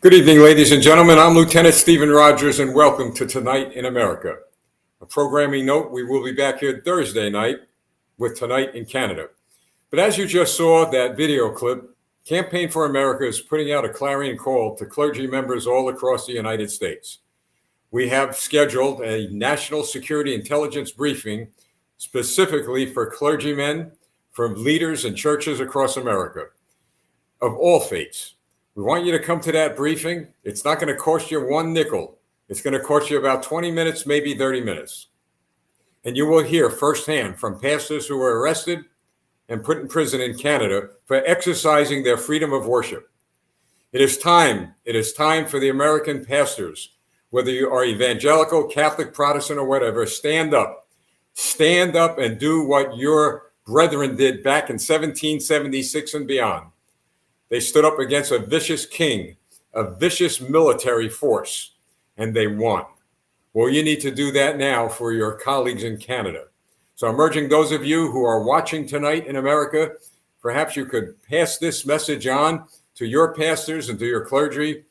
Good evening, ladies and gentlemen. I'm Lieutenant Stephen Rogers, and welcome to Tonight in America. A programming note, we will be back here Thursday night with Tonight in Canada. But as you just saw that video clip, Campaign for America is putting out a clarion call to clergy members all across the United States. We have scheduled a national security intelligence briefing specifically for clergymen from leaders and churches across America of all faiths. We want you to come to that briefing. It's not going to cost you one nickel. It's going to cost you about 20 minutes, maybe 30 minutes. And you will hear firsthand from pastors who were arrested and put in prison in Canada for exercising their freedom of worship. It is time for the American pastors, whether you are evangelical, Catholic, Protestant, or whatever, stand up. Stand up and do what your brethren did back in 1776 and beyond. They stood up against a vicious king, a vicious military force, and they won. Well, you need to do that now for your colleagues in Canada. So I'm urging those of you who are watching Tonight in America, perhaps you could pass this message on to your pastors and to your clergy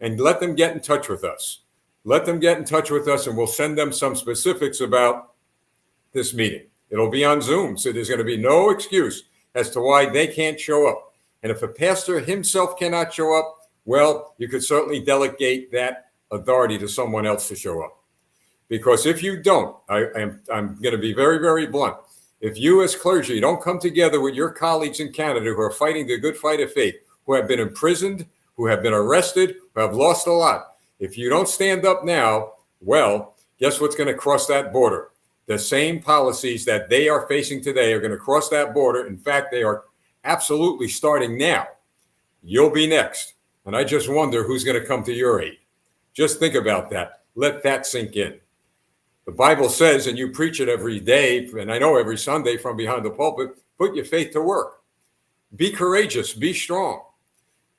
and let them get in touch with us. Let them get in touch with us and we'll send them some specifics about this meeting. It'll be on Zoom, so there's going to be no excuse as to why they can't show up. And if a pastor himself cannot show up, well, you could certainly delegate that authority to someone else to show up. Because if you don't, I'm going to be very, very blunt. If you as clergy don't come together with your colleagues in Canada who are fighting the good fight of faith, who have been imprisoned, who have been arrested, who have lost a lot, if you don't stand up now, well, guess what's going to cross that border? The same policies that they are facing today are going to cross that border. In fact, they are absolutely starting now. You'll be next. And I just wonder who's going to come to your aid. Just think about that. Let that sink in. The Bible says, and you preach it every day, and I know every Sunday from behind the pulpit, put your faith to work. Be courageous. Be strong.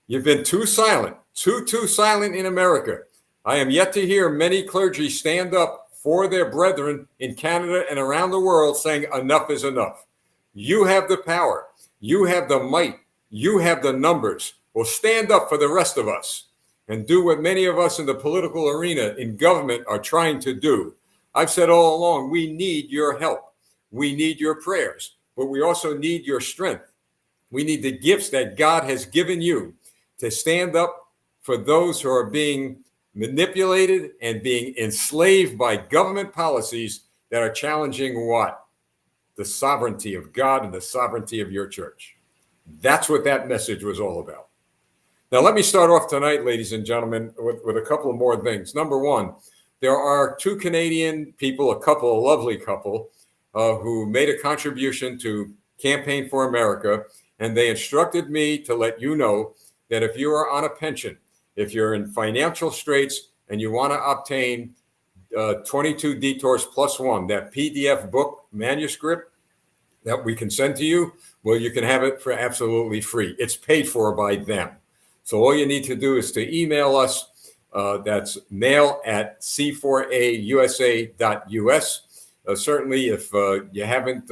You've been too silent, too silent in America. I am yet to hear many clergy stand up for their brethren in Canada and around the world saying enough is enough. You have the power. You have the might. You have the numbers. Well, stand up for the rest of us and do what many of us in the political arena, in government, are trying to do. I've said all along, we need your help. We need your prayers, but we also need your strength. We need the gifts that God has given you to stand up for those who are being manipulated and being enslaved by government policies that are challenging what? The sovereignty of God and the sovereignty of your church. That's what that message was all about. Now, let me start off tonight, ladies and gentlemen, with a couple of more things. Number one, there are two Canadian people, a lovely couple, who made a contribution to Campaign for America, and they instructed me to let you know that if you are on a pension, if you're in financial straits and you want to obtain 22 Detours Plus One, that PDF book manuscript that we can send to you, well, you can have it for absolutely free. It's paid for by them. So all you need to do is to email us. That's mail@c4ausa.us. Certainly, if you haven't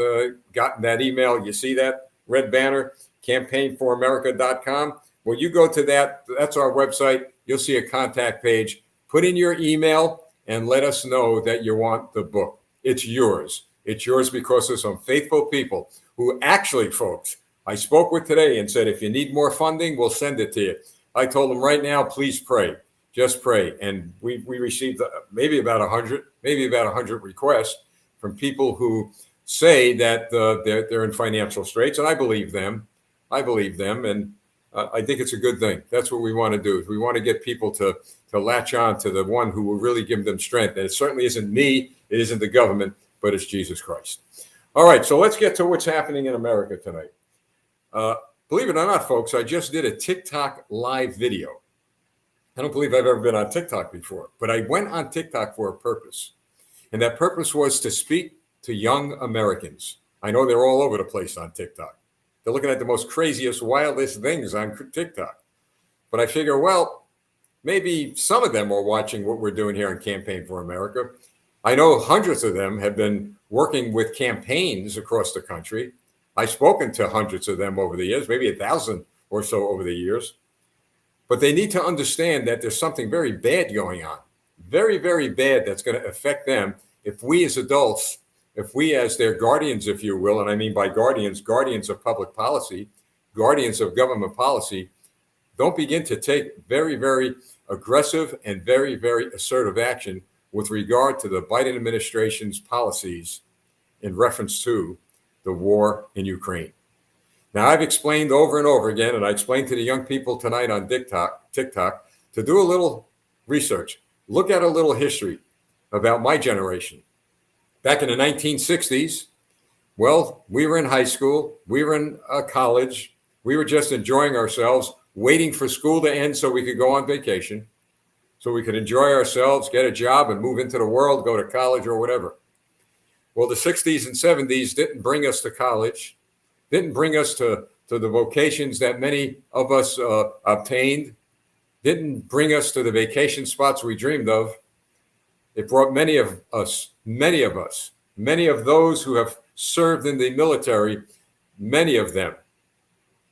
gotten that email, you see that red banner, campaignforamerica.com. Well, you go to that. That's our website. You'll see a contact page. Put in your email and let us know that you want the book. It's yours. It's yours because of some faithful people who actually, folks, I spoke with today and said, if you need more funding, we'll send it to you. I told them right now, please pray. Just pray. And we received maybe about 100 requests from people who say that they're in financial straits. And I believe them. And I think it's a good thing. That's what we want to do. We want to get people to latch on to the one who will really give them strength. And it certainly isn't me. It isn't the government, but it's Jesus Christ. All right. So let's get to what's happening in America tonight. Believe it or not, folks, I just did a TikTok live video. I don't believe I've ever been on TikTok before, but I went on TikTok for a purpose. And that purpose was to speak to young Americans. I know they're all over the place on TikTok. They're looking at the most craziest, wildest things on TikTok. But I figure, well, maybe some of them are watching what we're doing here in Campaign for America. I know hundreds of them have been working with campaigns across the country. I've spoken to hundreds of them over the years, maybe 1,000 or so over the years. But they need to understand that there's something very bad going on, very, very bad, that's going to affect them if we as adults, if we as their guardians, if you will, and I mean by guardians, guardians of public policy, guardians of government policy, don't begin to take very, very aggressive and very, very assertive action with regard to the Biden administration's policies in reference to the war in Ukraine. Now, I've explained over and over again, and I explained to the young people tonight on TikTok, to do a little research, look at a little history about my generation. Back in the 1960s, well, we were in high school, we were in college, we were just enjoying ourselves, waiting for school to end so we could go on vacation, so we could enjoy ourselves, get a job, and move into the world, go to college or whatever. Well, the 60s and 70s didn't bring us to college, didn't bring us to the vocations that many of us obtained, didn't bring us to the vacation spots we dreamed of. It brought many of those who have served in the military, many of them,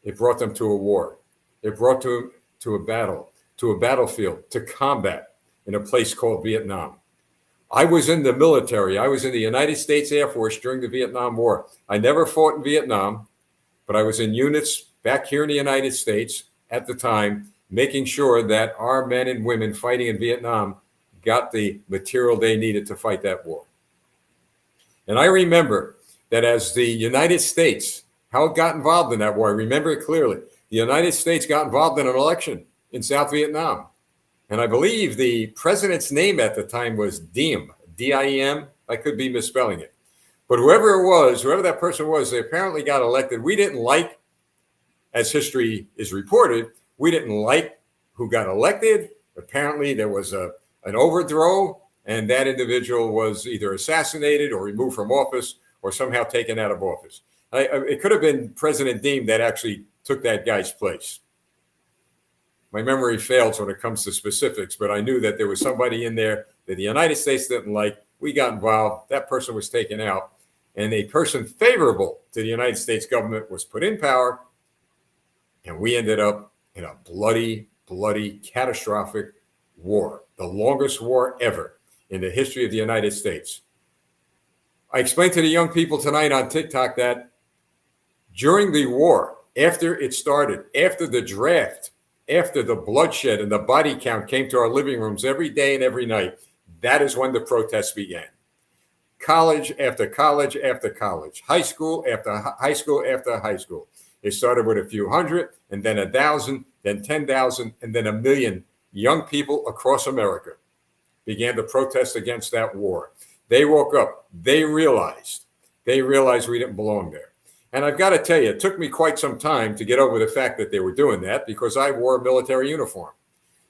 it brought them to a war. It brought to a battle, to a battlefield, to combat in a place called Vietnam. I was in the military. I was in the United States Air Force during the Vietnam War. I never fought in Vietnam, but I was in units back here in the United States at the time, making sure that our men and women fighting in Vietnam got the material they needed to fight that war. And I remember that as the United States, how it got involved in that war, I remember it clearly. The United States got involved in an election in South Vietnam. And I believe the president's name at the time was Diem, D-I-E-M. I could be misspelling it. But whoever it was, whoever that person was, they apparently got elected. We didn't like, as history is reported, we didn't like who got elected. Apparently there was an overthrow, and that individual was either assassinated or removed from office or somehow taken out of office. It could have been President Diem that actually took that guy's place. My memory fails when it comes to specifics, but I knew that there was somebody in there that the United States didn't like. We got involved. That person was taken out, and a person favorable to the United States government was put in power, and we ended up in a bloody, bloody, catastrophic war, the longest war ever in the history of the United States. I explained to the young people tonight on TikTok that during the war, after it started, after the draft, after the bloodshed and the body count came to our living rooms every day and every night, that is when the protests began. College after college after college, high school after high school after high school. It started with a few hundred, and then 1,000, then 10,000, and then 1 million young people across America began to protest against that war. They woke up. They realized we didn't belong there. And I've got to tell you, it took me quite some time to get over the fact that they were doing that, because I wore a military uniform.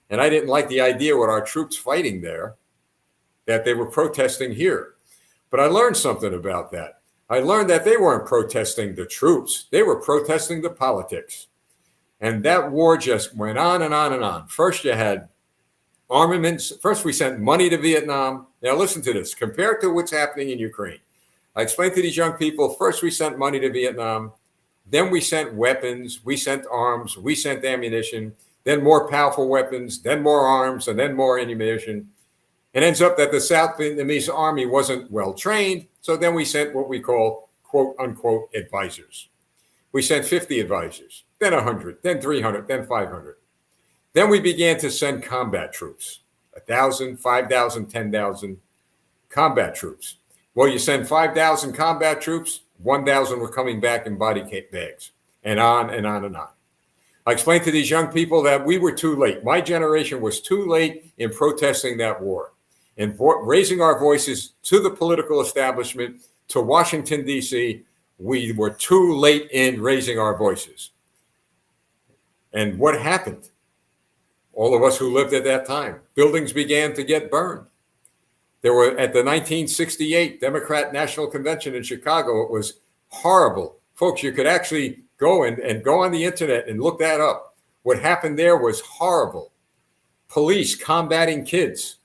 And I didn't like the idea with our troops fighting there that they were protesting here. But I learned something about that. I learned that they weren't protesting the troops. They were protesting the politics. And that war just went on and on and on. First, you had armaments. First, we sent money to Vietnam. Now, listen to this. Compared to what's happening in Ukraine. I explained to these young people, first we sent money to Vietnam, then we sent weapons, we sent arms, we sent ammunition, then more powerful weapons, then more arms, and then more ammunition. It ends up that the South Vietnamese army wasn't well trained, so then we sent what we call, quote unquote, advisors. We sent 50 advisors, then 100, then 300, then 500. Then we began to send combat troops, 1,000, 5,000, 10,000 combat troops. Well, you send 5,000 combat troops, 1,000 were coming back in body bags, and on and on and on. I explained to these young people that we were too late. My generation was too late in protesting that war and raising our voices to the political establishment, to Washington, D.C. We were too late in raising our voices. And what happened? All of us who lived at that time, buildings began to get burned. There were, at the 1968 Democrat National Convention in Chicago, it was horrible. Folks, you could actually go and go on the internet and look that up. What happened there was horrible. Police combating kids.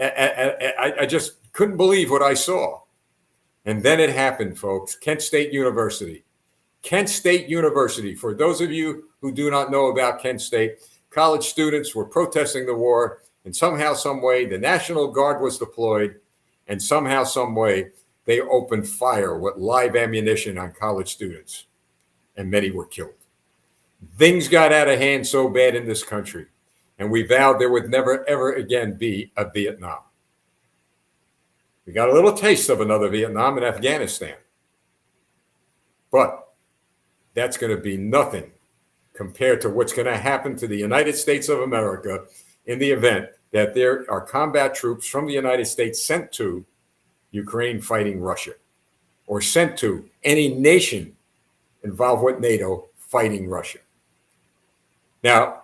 I just couldn't believe what I saw. And then it happened, folks. Kent State University. Kent State University, for those of you who do not know about Kent State, college students were protesting the war, and somehow, some way, the National Guard was deployed, and somehow, some way, they opened fire with live ammunition on college students, and many were killed. Things got out of hand so bad in this country, and we vowed there would never, ever again be a Vietnam. We got a little taste of another Vietnam in Afghanistan, but that's going to be nothing compared to what's going to happen to the United States of America in the event that there are combat troops from the United States sent to Ukraine fighting Russia, or sent to any nation involved with NATO fighting Russia. Now,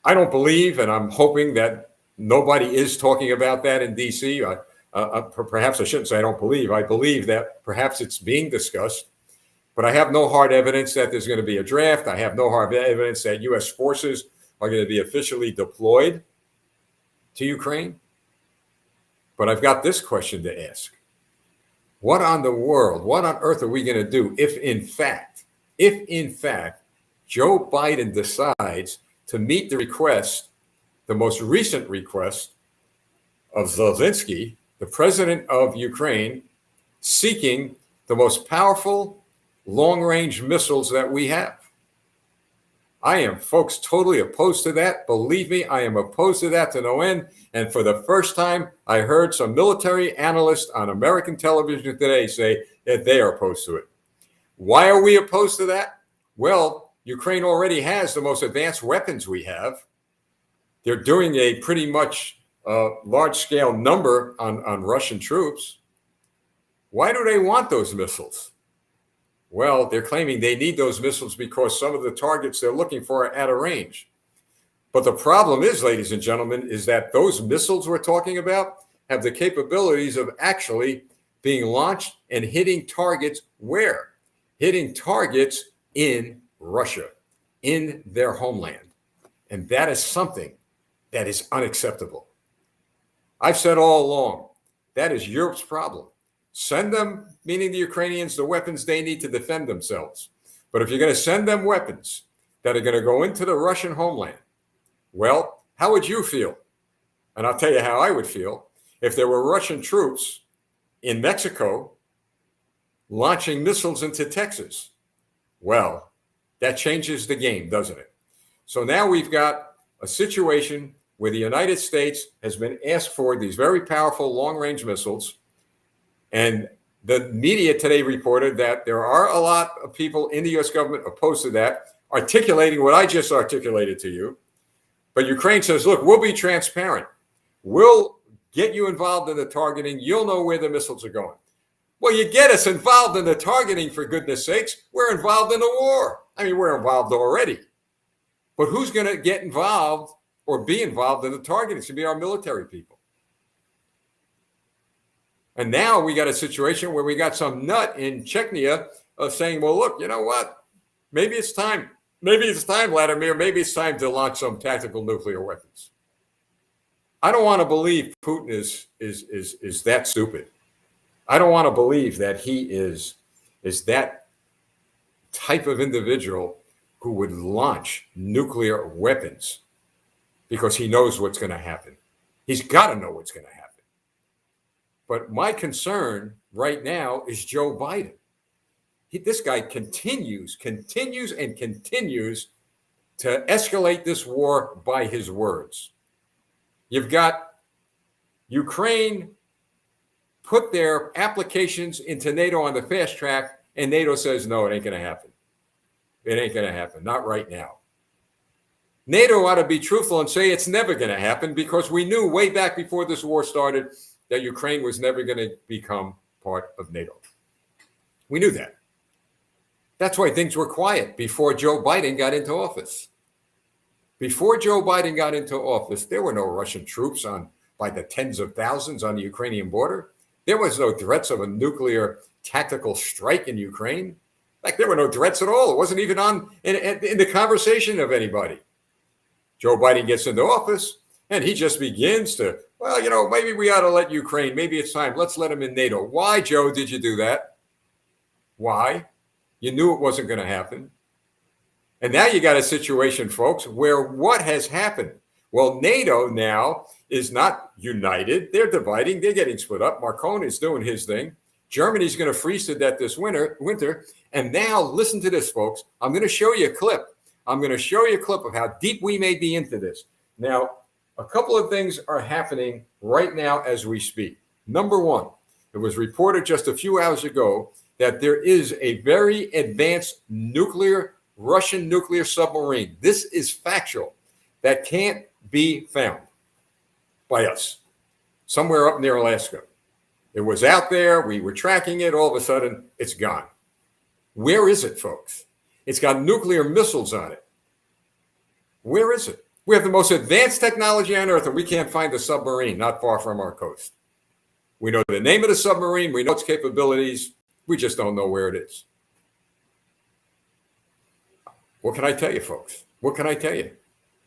I don't believe, and I'm hoping that nobody is talking about that in D.C. Perhaps I shouldn't say I don't believe. I believe that perhaps it's being discussed, but I have no hard evidence that there's going to be a draft. I have no hard evidence that U.S. forces are going to be officially deployed to Ukraine. But I've got this question to ask. What on earth are we going to do if in fact, Joe Biden decides to meet the request, the most recent request of Zelensky, the president of Ukraine, seeking the most powerful long-range missiles that we have? I am, folks, totally opposed to that. Believe me, I am opposed to that to no end. And for the first time, I heard some military analysts on American television today say that they are opposed to it. Why are we opposed to that? Well, Ukraine already has the most advanced weapons we have. They're doing a pretty much large-scale number on Russian troops. Why do they want those missiles? Well, they're claiming they need those missiles because some of the targets they're looking for are out of range. But the problem is, ladies and gentlemen, is that those missiles we're talking about have the capabilities of actually being launched and hitting targets where? Hitting targets in Russia, in their homeland. And that is something that is unacceptable. I've said all along, that is Europe's problem. Send them, meaning the Ukrainians, the weapons they need to defend themselves. But if you're going to send them weapons that are going to go into the Russian homeland, well, how would you feel? And I'll tell you how I would feel if there were Russian troops in Mexico launching missiles into Texas. Well, that changes the game, doesn't it? So now we've got a situation where the United States has been asked for these very powerful long-range missiles. And the media today reported that there are a lot of people in the U.S. government opposed to that, articulating what I just articulated to you. But Ukraine says, look, we'll be transparent. We'll get you involved in the targeting. You'll know where the missiles are going. Well, you get us involved in the targeting, for goodness sakes. We're involved in the war. I mean, we're involved already. But who's going to get involved or be involved in the targeting? It's going to be our military people. And now we got a situation where we got some nut in Chechnya saying, well, look, you know what? Maybe it's time. Maybe it's time, Vladimir. Maybe it's time to launch some tactical nuclear weapons. I don't want to believe Putin is that stupid. I don't want to believe that he is that type of individual who would launch nuclear weapons because he knows what's going to happen. He's got to know what's going to happen. But my concern right now is Joe Biden. This guy continues to escalate this war by his words. You've got Ukraine put their applications into NATO on the fast track, and NATO says, no, it ain't going to happen. It ain't going to happen. Not right now. NATO ought to be truthful and say it's never going to happen because we knew way back before this war started that Ukraine was never going to become part of NATO. We knew that. That's why things were quiet before Joe Biden got into office. Before Joe Biden got into office, there were no Russian troops by the tens of thousands on the Ukrainian border. There was no threats of a nuclear tactical strike in Ukraine. Like there were no threats at all. It wasn't even in the conversation of anybody. Joe Biden gets into office and he just begins to, well, you know, maybe we ought to let Ukraine, maybe it's time, let's let them in NATO. Why, Joe, did you do that? Why? You knew it wasn't going to happen. And now you got a situation, folks, where what has happened? Well, NATO now is not united. They're dividing. They're getting split up. Macron is doing his thing. Germany's going to freeze to death this winter. And now listen to this, folks. I'm going to show you a clip. I'm going to show you a clip of how deep we may be into this. Now, a couple of things are happening right now as we speak. Number one, it was reported just a few hours ago that there is a very advanced Russian nuclear submarine. This is factual. That can't be found by us somewhere up near Alaska. It was out there. We were tracking it. All of a sudden, it's gone. Where is it, folks? It's got nuclear missiles on it. Where is it? We have the most advanced technology on Earth, and we can't find a submarine not far from our coast. We know the name of the submarine. We know its capabilities. We just don't know where it is. What can I tell you, folks? What can I tell you?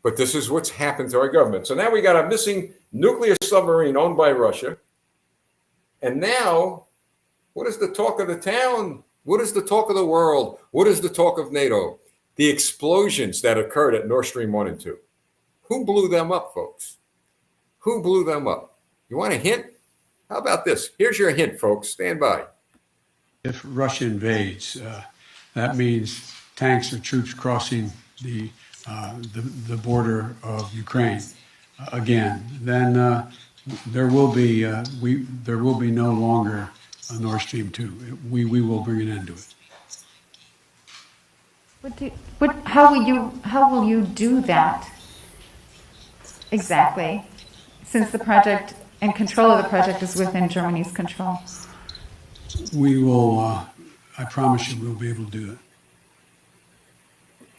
But this is what's happened to our government. So now we got a missing nuclear submarine owned by Russia. And now, what is the talk of the town? What is the talk of the world? What is the talk of NATO? The explosions that occurred at Nord Stream 1 and 2. Who blew them up, folks? Who blew them up? You want a hint? How about this? Here's your hint, folks. Stand by. If Russia invades, that means tanks or troops crossing the border of Ukraine again. Then there will be no longer a Nord Stream 2. We will bring an end to it. How will you do that exactly? Since the project and control of the project is within Germany's control. We will. I promise you, we'll be able to do it.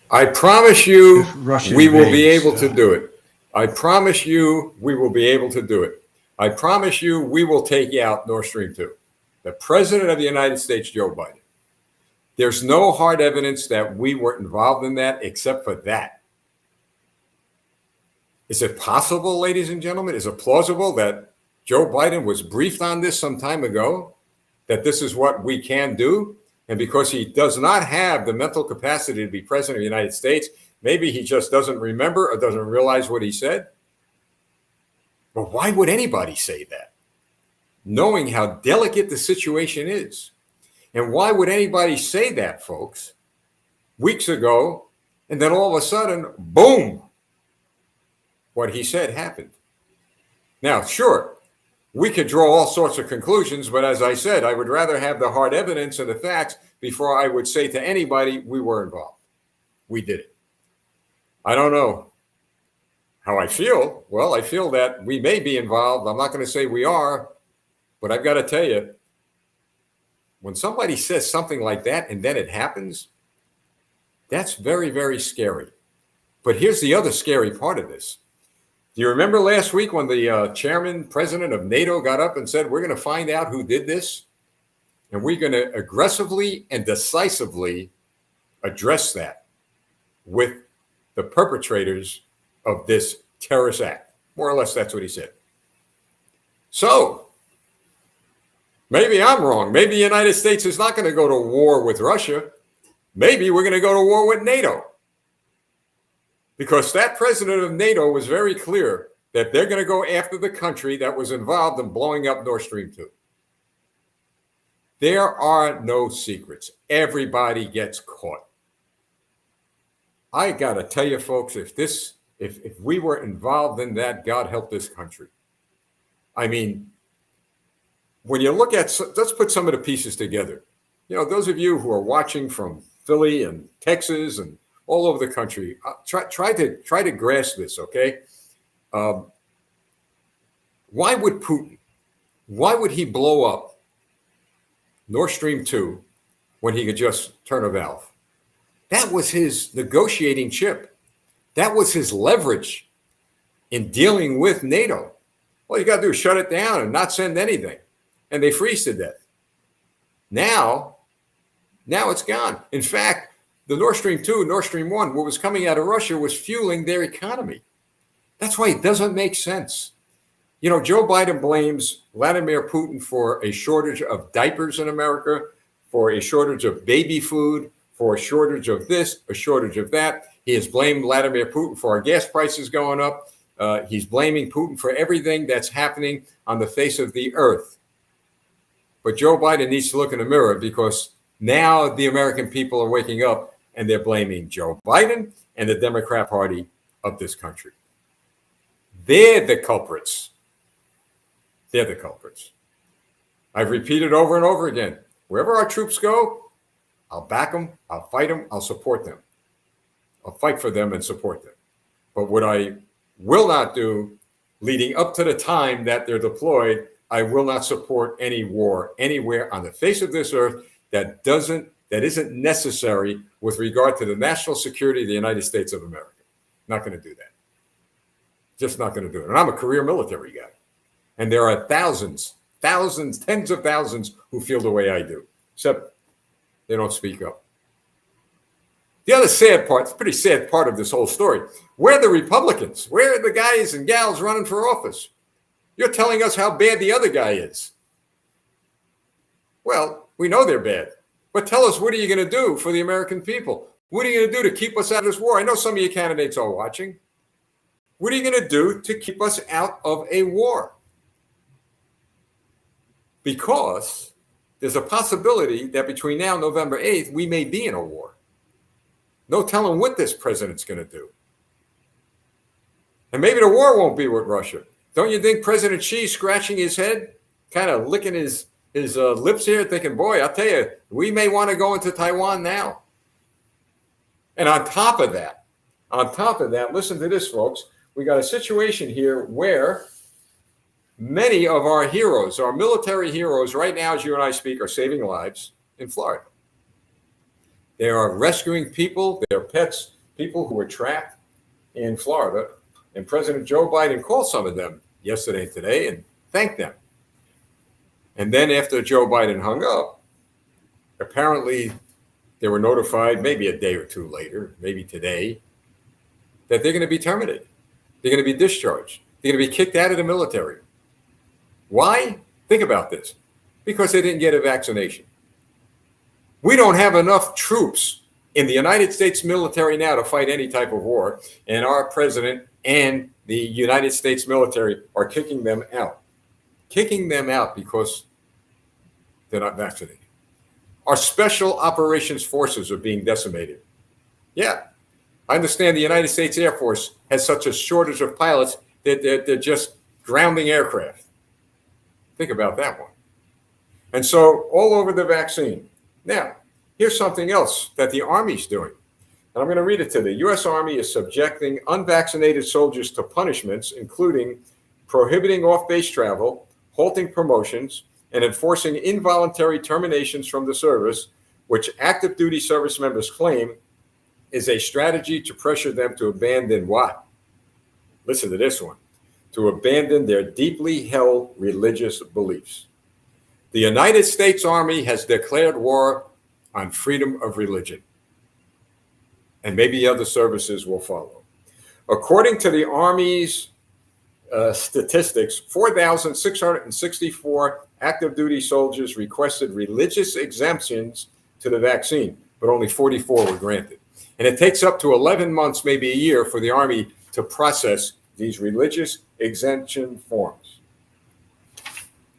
I promise you, we will be invades, able to do it. I promise you, we will be able to do it. I promise you, we will take out Nord Stream 2. The President of the United States, Joe Biden. There's no hard evidence that we were involved in that except for that. Is it possible, ladies and gentlemen? Is it plausible that Joe Biden was briefed on this some time ago, that this is what we can do? And because he does not have the mental capacity to be president of the United States, maybe he just doesn't remember or doesn't realize what he said. But why would anybody say that, knowing how delicate the situation is? And why would anybody say that, folks, weeks ago, and then all of a sudden, boom, what he said happened? Now, sure, we could draw all sorts of conclusions, but as I said, I would rather have the hard evidence and the facts before I would say to anybody we were involved. We did it. I don't know how I feel. Well, I feel that we may be involved. I'm not going to say we are, but I've got to tell you, when somebody says something like that and then it happens, that's very, very scary. But here's the other scary part of this. Do you remember last week when the president of NATO got up and said, we're going to find out who did this? And we're going to aggressively and decisively address that with the perpetrators of this terrorist act. More or less, that's what he said. So maybe I'm wrong. Maybe the United States is not going to go to war with Russia. Maybe we're going to go to war with NATO. Because that president of NATO was very clear that they're going to go after the country that was involved in blowing up Nord Stream 2. There are no secrets. Everybody gets caught. I got to tell you, folks, if we were involved in that, God help this country. I mean, when you look at, let's put some of the pieces together. You know, those of you who are watching from Philly and Texas and all over the country, try to grasp this, okay? Why would Putin, why would he blow up Nord Stream 2 when he could just turn a valve? That was his negotiating chip. That was his leverage in dealing with NATO. All you got to do is shut it down and not send anything. And they freeze to death. Now it's gone. In fact, the Nord Stream 2, Nord Stream 1, what was coming out of Russia was fueling their economy. That's why it doesn't make sense. You know, Joe Biden blames Vladimir Putin for a shortage of diapers in America, for a shortage of baby food, for a shortage of this, a shortage of that. He has blamed Vladimir Putin for our gas prices going up. He's blaming Putin for everything that's happening on the face of the earth. But Joe Biden needs to look in the mirror, because now the American people are waking up and they're blaming Joe Biden and the Democrat Party of this country. They're the culprits. They're the culprits. I've repeated over and over again, wherever our troops go, I'll back them, I'll fight them, I'll support them. I'll fight for them and support them. But what I will not do, leading up to the time that they're deployed, I will not support any war anywhere on the face of this earth that isn't necessary with regard to the national security of the United States of America. Not going to do that. Just not going to do it. And I'm a career military guy. And there are thousands, tens of thousands who feel the way I do, except they don't speak up. The other sad part, it's a pretty sad part of this whole story, where are the Republicans? Where are the guys and gals running for office? You're telling us how bad the other guy is. Well, we know they're bad, but tell us, what are you going to do for the American people? What are you going to do to keep us out of this war? I know some of you candidates are watching. What are you going to do to keep us out of a war? Because there's a possibility that between now and November 8th, we may be in a war. No telling what this president's going to do. And maybe the war won't be with Russia. Don't you think President Xi scratching his head, kind of licking his lips here, thinking, boy, I'll tell you, we may want to go into Taiwan now. And on top of that, listen to this, folks. We got a situation here where many of our heroes, our military heroes, right now, as you and I speak, are saving lives in Florida. They are rescuing people, their pets, people who were trapped in Florida. And President Joe Biden called some of them yesterday and today and thanked them. And then after Joe Biden hung up, apparently they were notified maybe a day or two later, maybe today, that they're going to be terminated. They're going to be discharged. They're going to be kicked out of the military. Why? Think about this. Because they didn't get a vaccination. We don't have enough troops in the United States military now to fight any type of war, and our president and the United States military are kicking them out. Kicking them out because they're not vaccinated. Our special operations forces are being decimated. Yeah, I understand the United States Air Force has such a shortage of pilots that they're just grounding aircraft. Think about that one. And so all over the vaccine. Now, here's something else that the Army's doing. And I'm going to read it to you. The U.S. Army is subjecting unvaccinated soldiers to punishments, including prohibiting off-base travel, halting promotions, and enforcing involuntary terminations from the service, which active duty service members claim is a strategy to pressure them to abandon what? Listen to this one. To abandon their deeply held religious beliefs. The United States Army has declared war on freedom of religion. And maybe other services will follow. According to the Army's statistics, 4,664 active duty soldiers requested religious exemptions to the vaccine, but only 44 were granted. And it takes up to 11 months, maybe a year, for the Army to process these religious exemption forms.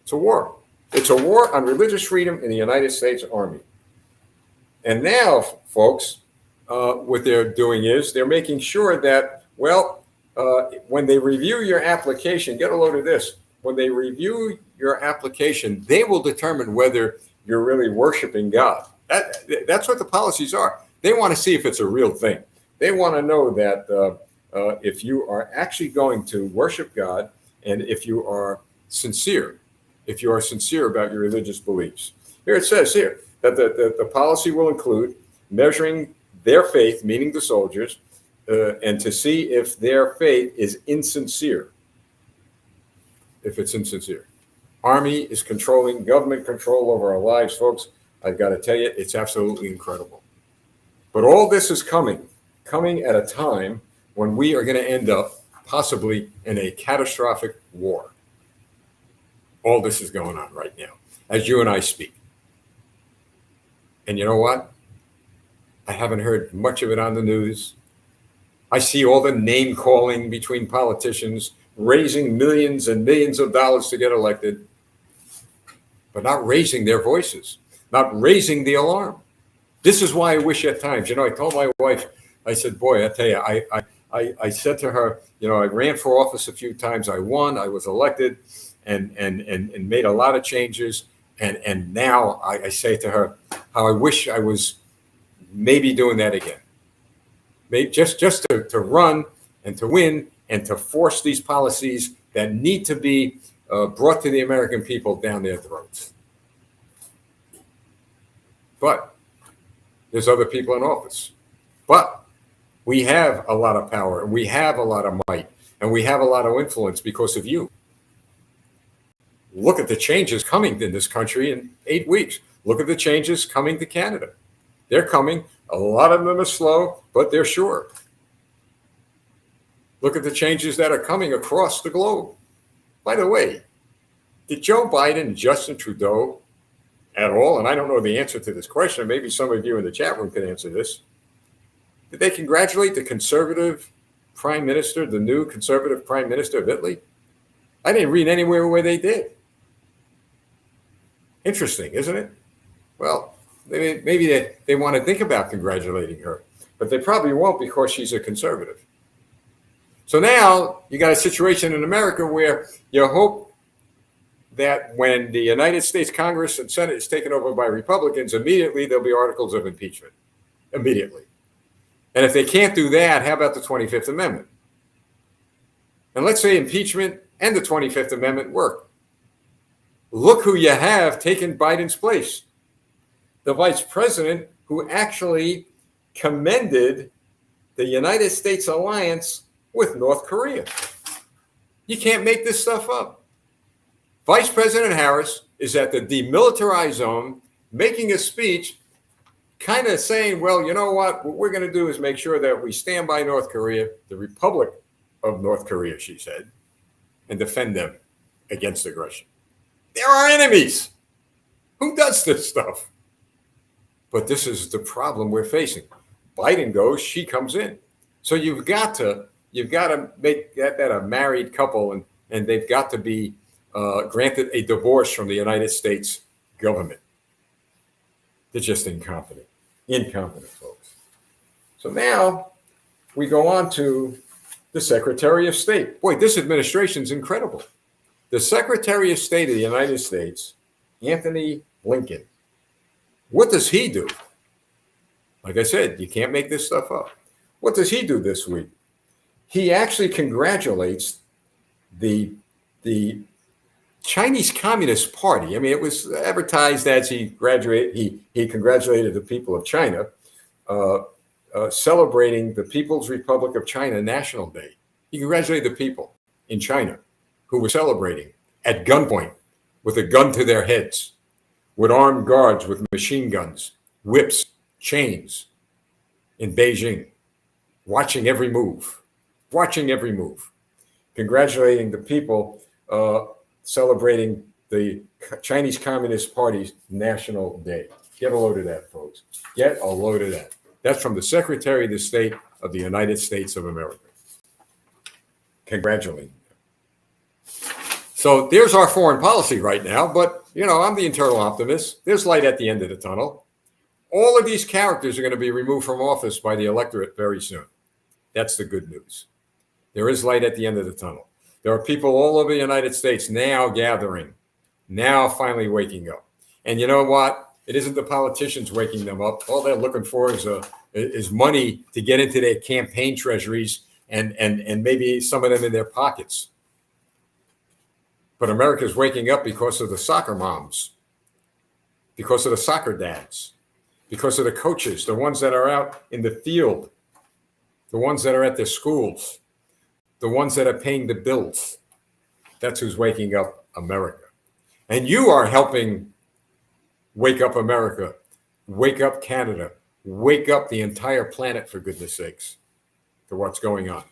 It's a war. It's a war on religious freedom in the United States Army. And now, folks, what they're doing is they're making sure that, when they review your application, get a load of this. When they review your application, they will determine whether you're really worshiping God. That's what the policies are. They want to see if it's a real thing. They want to know that if you are actually going to worship God, and if you are sincere about your religious beliefs. Here it says here that the policy will include measuring their faith, meaning the soldiers, and to see if their faith is insincere. If it's insincere. Army is controlling government control over our lives, folks. I've got to tell you, it's absolutely incredible. But all this is coming at a time when we are going to end up possibly in a catastrophic war. All this is going on right now, as you and I speak. And you know what? I haven't heard much of it on the news. I see all the name calling between politicians, raising millions and millions of dollars to get elected, but not raising their voices, not raising the alarm. This is why I wish at times, I told my wife, I said, boy, I tell you, I said to her, I ran for office a few times. I won, I was elected and made a lot of changes. And now I say to her how I wish I was maybe doing that again. Maybe just to run and to win and to force these policies that need to be brought to the American people down their throats. But there's other people in office. But we have a lot of power, and we have a lot of might, and we have a lot of influence because of you. Look at the changes coming in this country in 8 weeks. Look at the changes coming to Canada. They're coming. A lot of them are slow, but they're sure. Look at the changes that are coming across the globe. By the way, did Joe Biden and Justin Trudeau at all, and I don't know the answer to this question, maybe some of you in the chat room can answer this, did they congratulate the conservative prime minister, the new conservative prime minister of Italy? I didn't read anywhere where they did. Interesting, isn't it? Well, maybe they want to think about congratulating her, but they probably won't because she's a conservative. So now you got a situation in America where you hope that when the United States Congress and Senate is taken over by Republicans, immediately there'll be articles of impeachment. Immediately. And if they can't do that, how about the 25th Amendment? And let's say impeachment and the 25th Amendment work. Look who you have taken Biden's place. The vice president who actually commended the United States alliance with North Korea. You can't make this stuff up. Vice President Harris is at the demilitarized zone making a speech kind of saying, well, you know what we're going to do is make sure that we stand by North Korea, the Republic of North Korea, she said, and defend them against aggression. They're our enemies. Who does this stuff? But this is the problem we're facing. Biden goes, she comes in. So you've got to make that a married couple, and they've got to be granted a divorce from the United States government. They're just incompetent, folks. So now we go on to the Secretary of State. Boy, this administration's incredible. The Secretary of State of the United States, Anthony Blinken. What does he do? Like I said, you can't make this stuff up. What does he do this week? He actually congratulates the Chinese Communist Party. I mean, it was advertised as he congratulated the people of China, celebrating the People's Republic of China National Day. He congratulated the people in China who were celebrating at gunpoint with a gun to their heads, with armed guards with machine guns, whips, chains in Beijing, watching every move, congratulating the people celebrating the Chinese Communist Party's National Day. Get a load of that, folks. Get a load of that. That's from the Secretary of the State of the United States of America. Congratulating them. So there's our foreign policy right now, but, I'm the internal optimist. There's light at the end of the tunnel. All of these characters are going to be removed from office by the electorate very soon. That's the good news. There is light at the end of the tunnel. There are people all over the United States now gathering, now finally waking up. And you know what? It isn't the politicians waking them up. All they're looking for is money to get into their campaign treasuries and maybe some of them in their pockets. But America's waking up because of the soccer moms, because of the soccer dads, because of the coaches, the ones that are out in the field, the ones that are at their schools, the ones that are paying the bills. That's who's waking up America. And you are helping wake up America, wake up Canada, wake up the entire planet, for goodness sakes, to what's going on.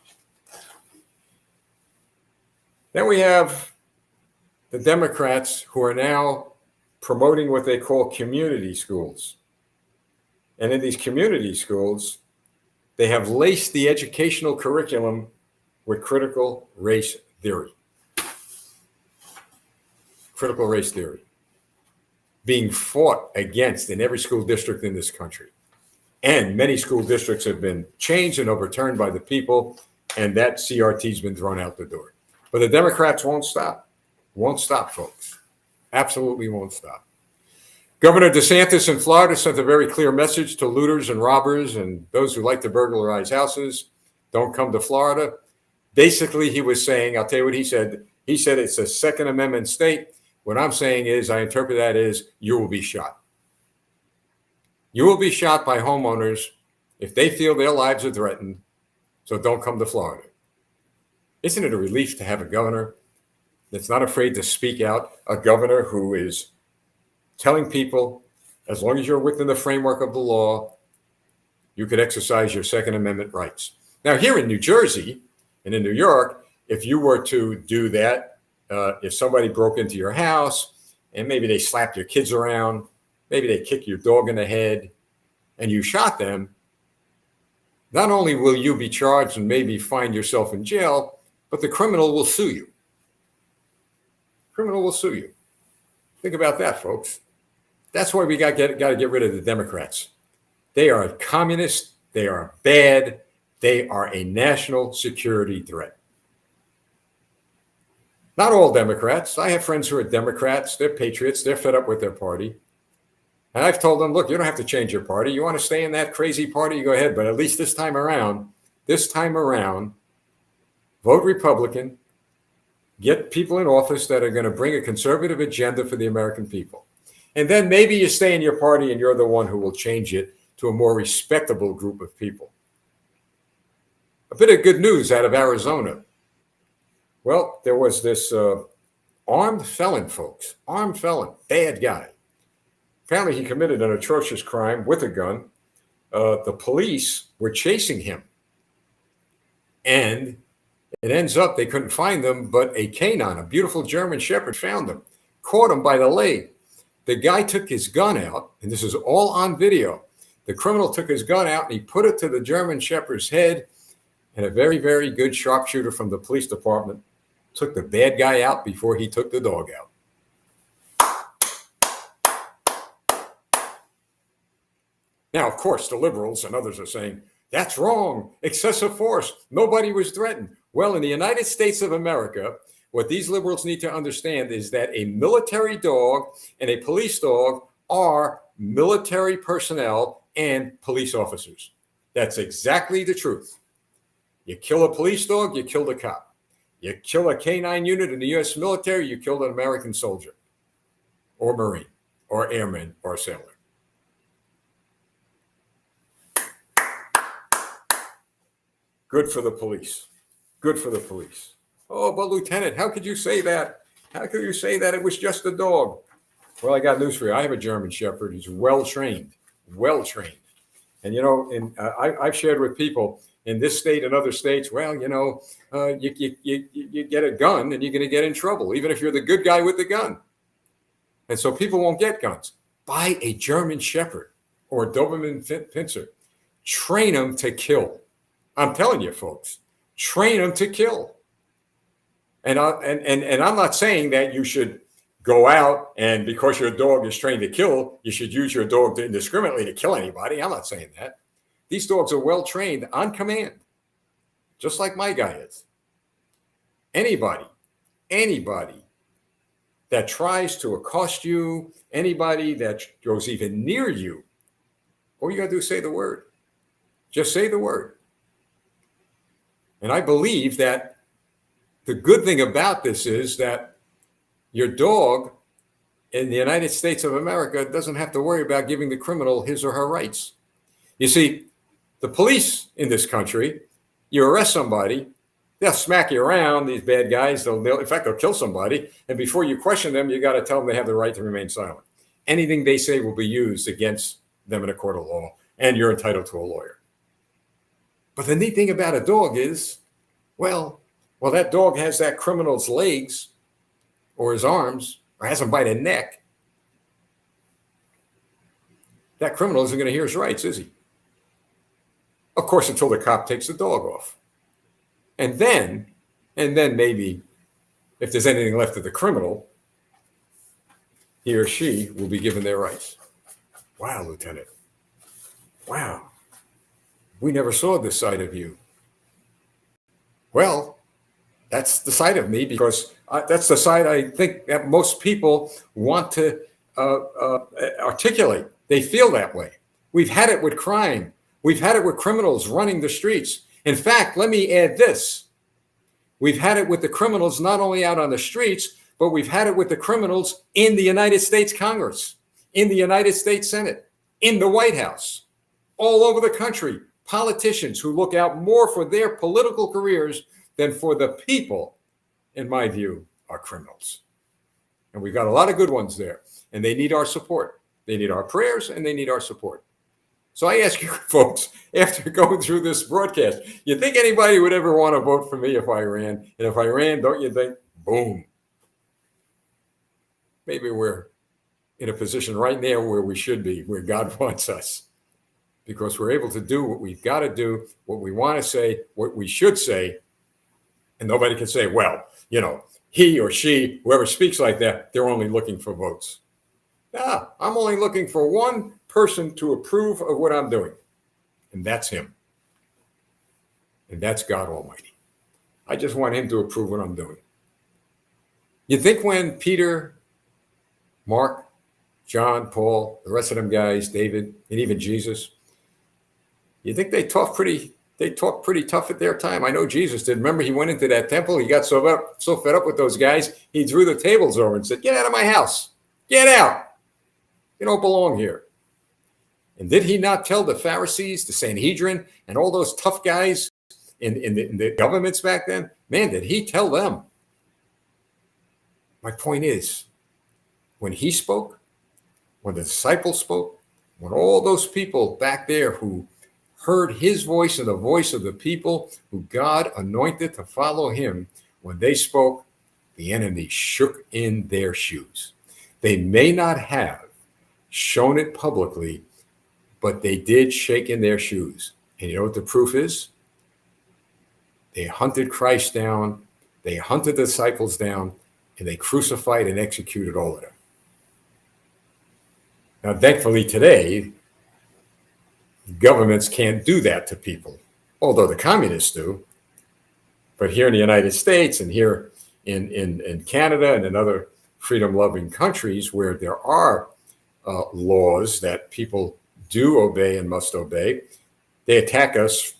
Then we have the Democrats who are now promoting what they call community schools. And in these community schools, they have laced the educational curriculum with critical race theory. Critical race theory being fought against in every school district in this country. And many school districts have been changed and overturned by the people, and that CRT's been thrown out the door. But the Democrats won't stop. Won't stop, folks. Absolutely won't stop. Governor DeSantis in Florida sent a very clear message to looters and robbers and those who like to burglarize houses. Don't come to Florida. Basically, he was saying, I'll tell you what he said. He said it's a Second Amendment state. What I'm saying is, I interpret that as you will be shot. You will be shot by homeowners if they feel their lives are threatened. So don't come to Florida. Isn't it a relief to have a governor that's not afraid to speak out? A governor who is telling people, as long as you're within the framework of the law, you could exercise your Second Amendment rights. Now, here in New Jersey and in New York, if you were to do that, if somebody broke into your house and maybe they slapped your kids around, maybe they kicked your dog in the head and you shot them, not only will you be charged and maybe find yourself in jail, but the criminal will sue you. Criminal will sue you. Think about that, folks. That's why we got to get rid of the Democrats. They are communist. They are bad. They are a national security threat. Not all Democrats. I have friends who are Democrats. They're patriots. They're fed up with their party. And I've told them, look, you don't have to change your party. You want to stay in that crazy party, you go ahead. But at least this time around, vote Republican. Get people in office that are going to bring a conservative agenda for the American people. And then maybe you stay in your party and you're the one who will change it to a more respectable group of people. A bit of good news out of Arizona. Well, there was this armed felon, folks. Armed felon, bad guy. Apparently, he committed an atrocious crime with a gun. The police were chasing him. And it ends up they couldn't find them, but a canine, a beautiful German Shepherd, found him, caught him by the leg. The guy took his gun out, and this is all on video. The criminal took his gun out, and he put it to the German Shepherd's head, and a very, very good sharpshooter from the police department took the bad guy out before he took the dog out. Now, of course, the liberals and others are saying, that's wrong, excessive force, nobody was threatened. Well, in the United States of America, what these liberals need to understand is that a military dog and a police dog are military personnel and police officers. That's exactly the truth. You kill a police dog, you kill a cop. You kill a canine unit in the U.S. military, you killed an American soldier or Marine or airman or sailor. Good for the police. Good for the police. Oh, but Lieutenant, how could you say that? How could you say that it was just a dog? Well, I got news for you. I have a German Shepherd. He's well-trained. And, you know, I've shared with people in this state and other states, well, you know, you get a gun and you're going to get in trouble, even if you're the good guy with the gun. And so people won't get guns. Buy a German Shepherd or a Doberman Pinscher. Train them to kill. I'm telling you, folks, train them to kill. And I'm not saying that you should go out and because your dog is trained to kill, you should use your dog indiscriminately to kill anybody. I'm not saying that. These dogs are well trained on command, just like my guy is. Anybody that tries to accost you, anybody that goes even near you, all you got to do is say the word. Just say the word. And I believe that the good thing about this is that your dog in the United States of America doesn't have to worry about giving the criminal his or her rights. You see, the police in this country, you arrest somebody, they'll smack you around, these bad guys. In fact, they'll kill somebody. And before you question them, you got to tell them they have the right to remain silent. Anything they say will be used against them in a court of law, and you're entitled to a lawyer. But the neat thing about a dog is, well, that dog has that criminal's legs or his arms or has him by the neck. that criminal isn't going to hear his rights, is he? Of course, until the cop takes the dog off. And then maybe if there's anything left of the criminal, he or she will be given their rights. Wow, Lieutenant. Wow. We never saw this side of you. Well, that's the side of me because that's the side I think that most people want to articulate. They feel that way. We've had it with crime. We've had it with criminals running the streets. In fact, let me add this. We've had it with the criminals not only out on the streets, but we've had it with the criminals in the United States Congress, in the United States Senate, in the White House, all over the country. Politicians who look out more for their political careers than for the people, in my view, are criminals. And we've got a lot of good ones there, and they need our support. They need our prayers, and they need our support. So I ask you folks, after going through this broadcast, you think anybody would ever want to vote for me if I ran? And if I ran, don't you think, boom. Maybe we're in a position right now where we should be, where God wants us. Because we're able to do what we've got to do, what we want to say, what we should say. And nobody can say, well, you know, he or she, whoever speaks like that, they're only looking for votes. No, I'm only looking for one person to approve of what I'm doing. And that's him. And that's God Almighty. I just want him to approve what I'm doing. You think when Peter, Mark, John, Paul, the rest of them guys, David, and even Jesus, you think they talked pretty tough at their time? I know Jesus did. Remember, he went into that temple. He got so fed up with those guys, he threw the tables over and said, get out of my house. Get out. You don't belong here. And did he not tell the Pharisees, the Sanhedrin, and all those tough guys in the governments back then? Man, did he tell them? My point is, when he spoke, when the disciples spoke, when all those people back there who heard his voice and the voice of the people who God anointed to follow him, when they spoke, the enemy shook in their shoes. They may not have shown it publicly, but they did shake in their shoes. And you know what the proof is? They hunted Christ down, they hunted the disciples down, and they crucified and executed all of them. Now, thankfully today, governments can't do that to people, although the communists do. But here in the United States and here in Canada and in other freedom-loving countries where there are laws that people do obey and must obey, they attack us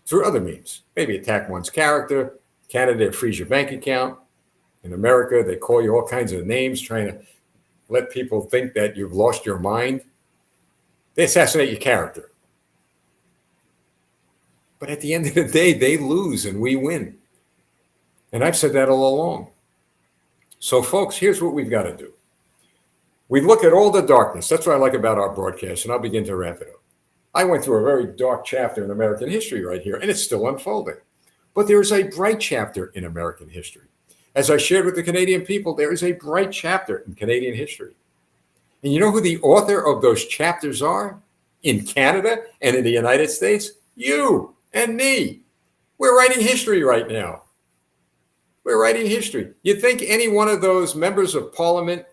through other means. Maybe attack one's character. Canada, they freeze your bank account. In America, they call you all kinds of names, trying to let people think that you've lost your mind. They assassinate your character. But at the end of the day, they lose and we win. And I've said that all along. So, folks, here's what we've got to do. We look at all the darkness. That's what I like about our broadcast, and I'll begin to wrap it up. I went through a very dark chapter in American history right here, and it's still unfolding. But there is a bright chapter in American history. As I shared with the Canadian people, there is a bright chapter in Canadian history. And you know who the author of those chapters are in Canada and in the United States? You and me. We're writing history right now. We're writing history. You'd think any one of those members of Parliament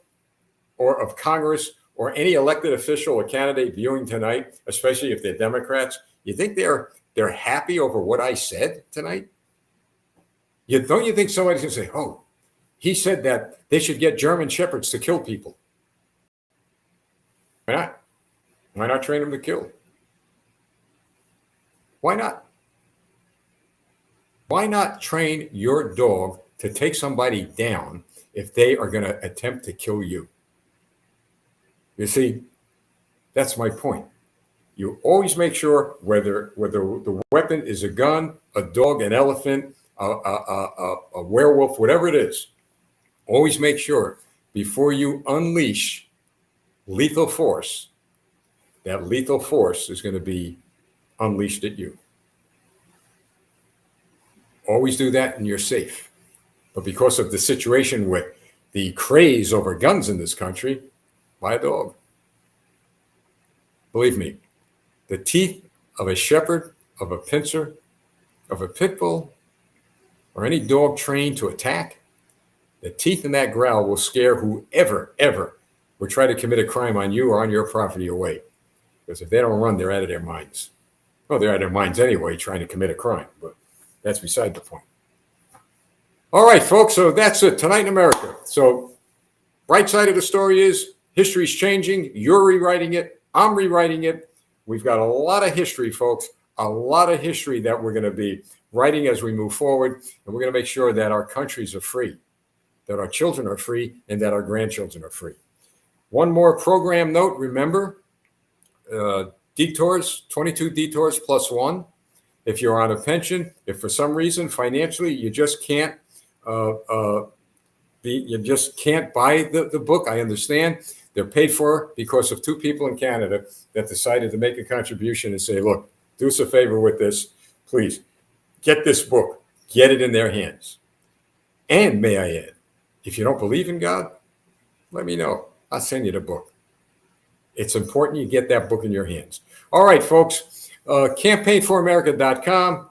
or of Congress or any elected official or candidate viewing tonight, especially if they're Democrats, you think they're happy over what I said tonight? Don't you think somebody's going to say, oh, he said that they should get German Shepherds to kill people? Why not? Why not train them to kill? Why not? Why not train your dog to take somebody down if they are going to attempt to kill you? You see, that's my point. You always make sure whether the weapon is a gun, a dog, an elephant, a werewolf, whatever it is, always make sure before you unleash lethal force, that lethal force is going to be unleashed at you. Always do that and you're safe. But because of the situation with the craze over guns in this country, buy a dog. Believe me, the teeth of a shepherd, of a pincer, of a pit bull, or any dog trained to attack, the teeth in that growl will scare whoever, ever, would try to commit a crime on you or on your property away. Because if they don't run, they're out of their minds. Well, they're out of their minds anyway, trying to commit a crime, but that's beside the point. All right, folks, so that's it, Tonight in America. So, right side of the story is history's changing. You're rewriting it. I'm rewriting it. We've got a lot of history, folks, a lot of history that we're going to be writing as we move forward. And we're going to make sure that our countries are free, that our children are free, and that our grandchildren are free. One more program note, remember, detours, 22 detours plus one. If you're on a pension, if for some reason financially you just can't you just can't buy the book, I understand. They're paid for because of two people in Canada that decided to make a contribution and say, look, do us a favor with this. Please get this book, get it in their hands. And may I add, if you don't believe in God, let me know. I'll send you the book. It's important you get that book in your hands. All right, folks, campaignforamerica.com.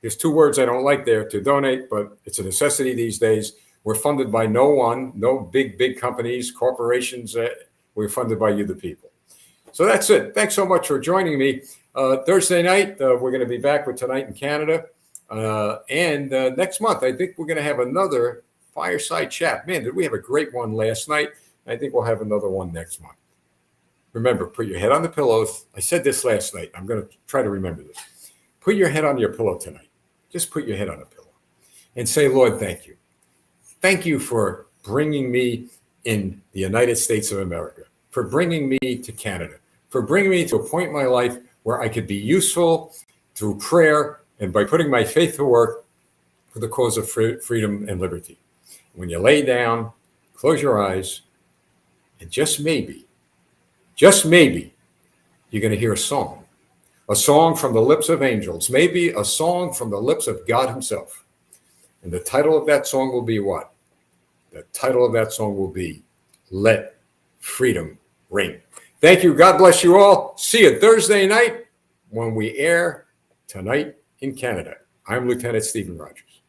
There's two words I don't like there, to donate, but it's a necessity these days. We're funded by no one, no big companies, corporations. We're funded by you, the people. So that's it. Thanks so much for joining me. Thursday night, we're going to be back with Tonight in Canada. And next month, I think we're going to have another fireside chat. Man, did we have a great one last night? I think we'll have another one next month. Remember, put your head on the pillows. I said this last night. I'm going to try to remember this. Put your head on your pillow tonight. Just put your head on a pillow and say, Lord, thank you. Thank you for bringing me in the United States of America, for bringing me to Canada, for bringing me to a point in my life where I could be useful through prayer and by putting my faith to work for the cause of freedom and liberty. When you lay down, close your eyes, and just maybe, you're going to hear a song from the lips of angels, maybe a song from the lips of God himself. And the title of that song will be what? The title of that song will be Let Freedom Ring. Thank you. God bless you all. See you Thursday night when we air Tonight in Canada. I'm Lieutenant Stephen Rogers.